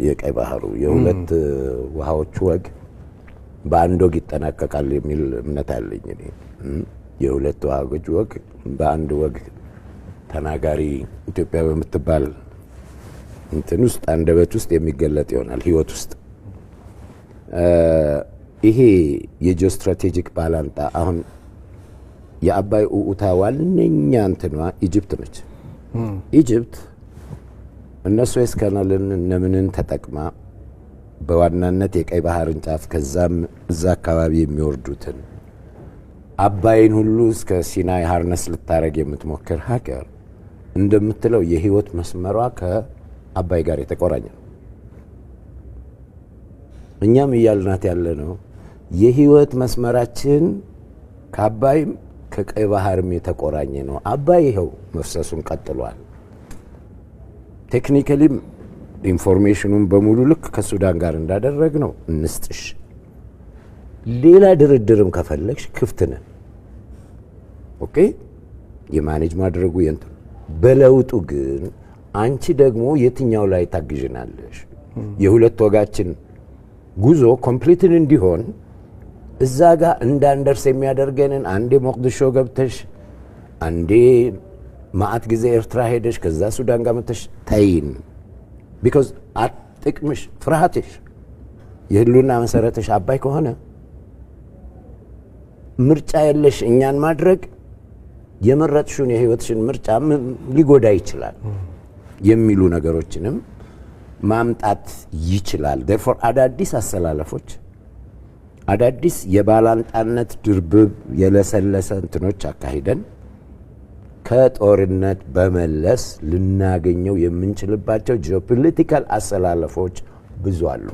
የቀይ ባህሩ የሁለት ውሃዎች ወግ በአንድ ወግ ይጠናቀቃል የሚል እምነት አለኝ እኔ። የሁለት ውሃዎች ወግ በአንድ ወግ ተናጋሪ ኢትዮጵያ በምትባል እንትን ውስጥ አንደበት ውስጥ የሚገለጥ ይሆናል ህይወት ውስጥ። ይሄ የጂኦ ስትራቴጂክ ባላንጣ አሁን የአባይ ኡኡታ ዋነኛ እንትኗ ኢጅፕት ነች። ኢጅፕት እነሱ የስካናልን ነምንን ተጠቅማ በዋናነት የቀይ ባህርን ጫፍ ከዛም እዛ አካባቢ የሚወርዱትን አባይን ሁሉ እስከ ሲናይ ሃርነስ ልታረግ የምትሞክር ሀገር እንደምትለው የህይወት መስመሯ ከአባይ ጋር የተቆራኘ ነው። እኛም እያልናት ያለ ነው የህይወት መስመራችን ከአባይም ከቀይ ባህርም የተቆራኘ ነው። አባይ ይኸው መፍሰሱን ቀጥሏል። ቴክኒካሊም ኢንፎርሜሽኑን በሙሉ ልክ ከሱዳን ጋር እንዳደረግ ነው እንስጥሽ። ሌላ ድርድርም ከፈለግሽ ክፍት ነን። ኦኬ የማኔጅ ማድረጉ የንቱ በለውጡ ግን አንቺ ደግሞ የትኛው ላይ ታግዥናለሽ? የሁለት ወጋችን ጉዞ ኮምፕሊትን እንዲሆን እዛ ጋር እንዳንደርስ የሚያደርገንን አንዴ ሞቅዲሾ ገብተሽ አንዴ ማአት ጊዜ ኤርትራ ሄደሽ ከዛ ሱዳን ጋር መተሽ ታይን ቢኮዝ አጥቅምሽ ፍርሃትሽ የህሉና መሰረትሽ አባይ ከሆነ ምርጫ የለሽ እኛን ማድረግ የመረጥሽውን የህይወትሽን ምርጫ ሊጎዳ ይችላል የሚሉ ነገሮችንም ማምጣት ይችላል። therefore አዳዲስ አሰላለፎች አዳዲስ የባላንጣነት ድርብብ የለሰለሰ እንትኖች አካሂደን ከጦርነት በመለስ ልናገኘው የምንችልባቸው ጂኦፖለቲካል አሰላለፎች ብዙ አሉ።